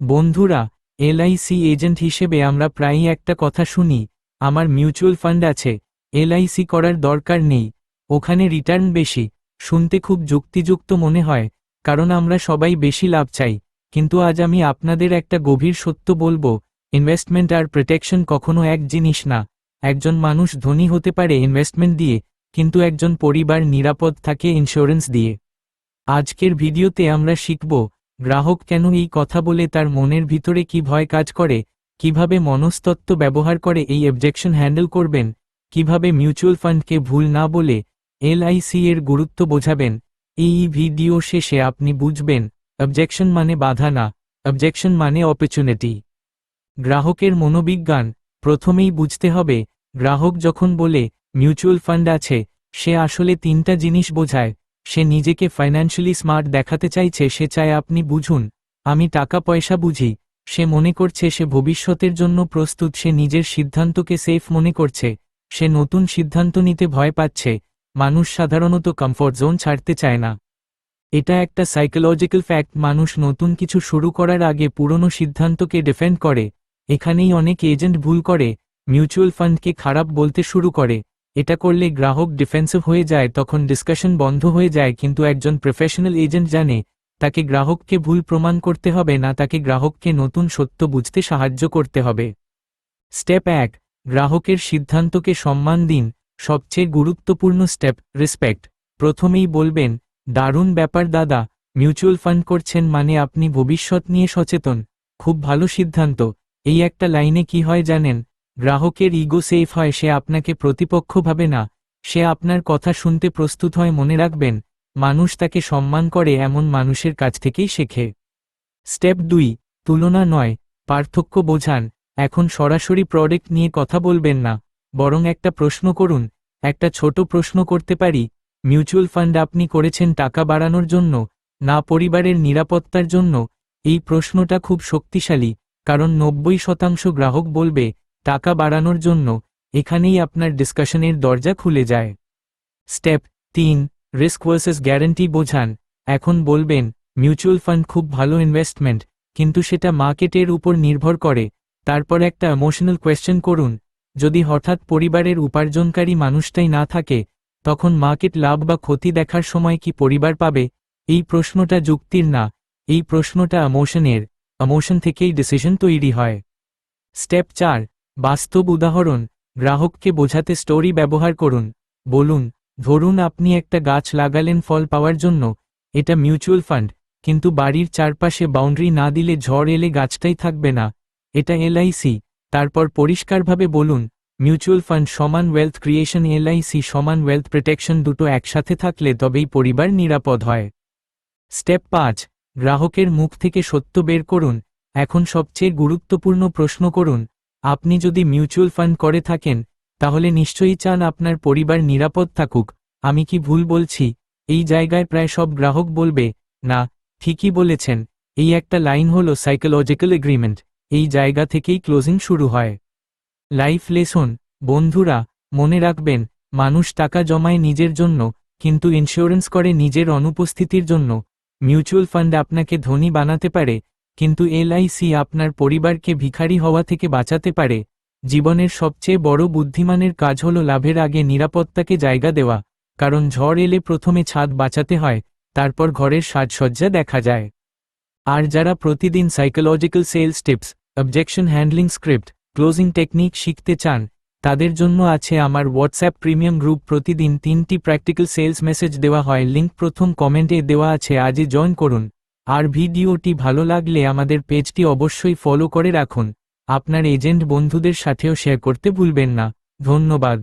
বন্ধুরা, LIC agent হিসেবে আমরা প্রায়ই একটা কথা শুনি, আমার মিউচুয়াল ফান্ড আছে, এলআইসি করার দরকার নেই, ওখানে রিটার্ন বেশি। শুনতে খুব যুক্তিযুক্ত মনে হয়, কারণ আমরা সবাই বেশি লাভ চাই। কিন্তু আজ আমি আপনাদের একটা গভীর সত্য বলবো, ইনভেস্টমেন্ট আর প্রোটেকশন কখনো এক জিনিস না। একজন মানুষ ধনী হতে পারে ইনভেস্টমেন্ট দিয়ে, কিন্তু একজন পরিবার নিরাপদ থাকে ইন্স্যুরেন্স দিয়ে। আজকের ভিডিওতে আমরা শিখব, গ্রাহক কেন এই কথা বলে, তার মনের ভিতরে কি ভয় কাজ করে, কিভাবে মনস্তত্ত্ব ব্যবহার করে এই অবজেকশন হ্যান্ডেল করবেন, কিভাবে মিউচুয়াল ফান্ডকে ভুল না বলে এলআইসি এর গুরুত্ব বোঝাবেন। এই ভিডিও শেষে আপনি বুঝবেন, অবজেকশন মানে বাধা না, অবজেকশন মানে অপরচুনিটি। গ্রাহকের মনোবিজ্ঞান প্রথমেই বুঝতে হবে, গ্রাহক যখন বলে মিউচুয়াল ফান্ড আছে, সে আসলে তিনটা জিনিস বোঝায়। সে নিজেকে ফাইন্যান্সিয়ালি স্মার্ট দেখাতে চাইছে, সে চায় আপনি বুঝুন আমি টাকা পয়সা বুঝি। সে মনে করছে সে ভবিষ্যতের জন্য প্রস্তুত, সে নিজের সিদ্ধান্তকে সেফ মনে করছে, সে নতুন সিদ্ধান্ত নিতে ভয় পাচ্ছে। মানুষ সাধারণত কমফোর্ট জোন ছাড়তে চায় না। এটা একটা সাইকোলজিক্যাল ফ্যাক্ট, মানুষ নতুন কিছু শুরু করার আগে পুরনো সিদ্ধান্তকে ডিফেন্ড করে। এখানেই অনেক এজেন্ট ভুল করে, মিউচুয়াল ফান্ডকে খারাপ বলতে শুরু করে। এটা করলে গ্রাহক ডিফেন্সিভ হয়ে যায়, তখন ডিসকাশন বন্ধ হয়ে যায়। কিন্তু একজন প্রফেশনাল এজেন্ট জানে, তাকে গ্রাহককে ভুল প্রমাণ করতে হবে না, তাকে গ্রাহককে নতুন সত্য বুঝতে সাহায্য করতে হবে। স্টেপ 1, গ্রাহকের সিদ্ধান্তকে সম্মান দিন। সবচেয়ে গুরুত্বপূর্ণ স্টেপ, রেসপেক্ট। প্রথমেই বলবেন, দারুণ ব্যাপার দাদা, মিউচুয়াল ফান্ড করছেন মানে আপনি ভবিষ্যৎ নিয়ে সচেতন, খুব ভালো সিদ্ধান্ত। এই একটা লাইনে কি হয় জানেন, গ্রাহকের ইগো সেফ হয়, সে আপনাকে প্রতিপক্ষ ভাবে না, সে আপনার কথা শুনতে প্রস্তুত হয়। মনে রাখবেন, মানুষ তাকে সম্মান করে এমন মানুষের কাছ থেকেই শেখে। স্টেপ 2, তুলনা নয়, পার্থক্য বোঝান। এখন সরাসরি প্রোডাক্ট নিয়ে কথা বলবেন না, বরং একটা প্রশ্ন করুন। একটা ছোট প্রশ্ন করতে পারি, মিউচুয়াল ফান্ড আপনি করেছেন টাকা বাড়ানোর জন্য, না পরিবারের নিরাপত্তার জন্য? এই প্রশ্নটা খুব শক্তিশালী, কারণ 90% গ্রাহক বলবে টাকা বাড়ানোর জন্য। এখানেই আপনার ডিসকাশনের দরজা খুলে যায়। স্টেপ 3, রিস্ক ভার্সেস গ্যারান্টি বোঝান। এখন বলবেন, মিউচুয়াল ফান্ড খুব ভালো ইনভেস্টমেন্ট, কিন্তু সেটা মার্কেটের উপর নির্ভর করে। তারপর একটা ইমোশনাল কোয়েশ্চেন করুন, যদি হঠাৎ পরিবারের উপার্জনকারী মানুষটাই না থাকে, তখন মার্কেট লাভ বা ক্ষতি দেখার সময় কি পরিবার পাবে? এই প্রশ্নটা যুক্তির না, এই প্রশ্নটা ইমোশন থেকেই ডিসিশন তৈরি হয়। স্টেপ 4, বাস্তব উদাহরণ। গ্রাহককে বোঝাতে স্টোরি ব্যবহার করুন। বলুন, ধরুন আপনি একটা গাছ লাগালেন ফল পাওয়ার জন্য, এটা মিউচুয়াল ফান্ড, কিন্তু বাড়ির চারপাশে বাউন্ডারি না দিলে ঝড় এলে গাছটাই থাকবে না, এটা এলআইসি। তারপর পরিষ্কারভাবে বলুন, মিউচুয়াল ফান্ড সমান ওয়েলথ ক্রিয়েশন, এলআইসি সমান ওয়েলথ প্রোটেকশন, দুটো একসাথে থাকলে তবেই পরিবার নিরাপদ হয়। স্টেপ 5, গ্রাহকের মুখ থেকে সত্য বের করুন। এখন সবচেয়ে গুরুত্বপূর্ণ প্রশ্ন করুন, আপনি যদি মিউচুয়াল ফান্ড করে থাকেন, তাহলে নিশ্চয়ই চান আপনার পরিবার নিরাপদ থাকুক। আমি কি ভুল বলছি? এই জায়গায় প্রায় সব গ্রাহক বলবে, না, ঠিকই বলেছেন। এই একটা লাইন হলো সাইকোলজিক্যাল এগ্রিমেন্ট। এই জায়গা থেকেই ক্লোজিং শুরু হয়। লাইফ লেসন, বন্ধুরা, মনে রাখবেন, মানুষ টাকা জমায় নিজের জন্য, কিন্তু ইন্স্যুরেন্স করে নিজের অনুপস্থিতির জন্য। মিউচুয়াল ফান্ড আপনাকে ধনী বানাতে পারে, কিন্তু এলআইসি আপনার পরিবারকে ভিখারি হওয়া থেকে বাঁচাতে পারে। জীবনের সবচেয়ে বড় বুদ্ধিমানের কাজ হলো লাভের আগে নিরাপত্তাকে জায়গা দেওয়া, কারণ ঝড় এলে প্রথমে ছাদ বাঁচাতে হয়, তারপর ঘরের সাজসজ্জা দেখা যায়। আর যারা প্রতিদিন psychological sales tips, objection handling script, closing technique শিখতে চান, তাদের জন্য আছে আমার হোয়াটসঅ্যাপ প্রিমিয়াম গ্রুপ। প্রতিদিন 3টি প্র্যাকটিক্যাল সেলস মেসেজ দেওয়া হয়, লিঙ্ক প্রথম কমেন্টে দেওয়া আছে, আজই জয়েন করুন। আর ভিডিওটি ভালো লাগলে আমাদের পেজটি অবশ্যই ফলো করে রাখুন। আপনার এজেন্ট বন্ধুদের সাথেও শেয়ার করতে ভুলবেন না। ধন্যবাদ।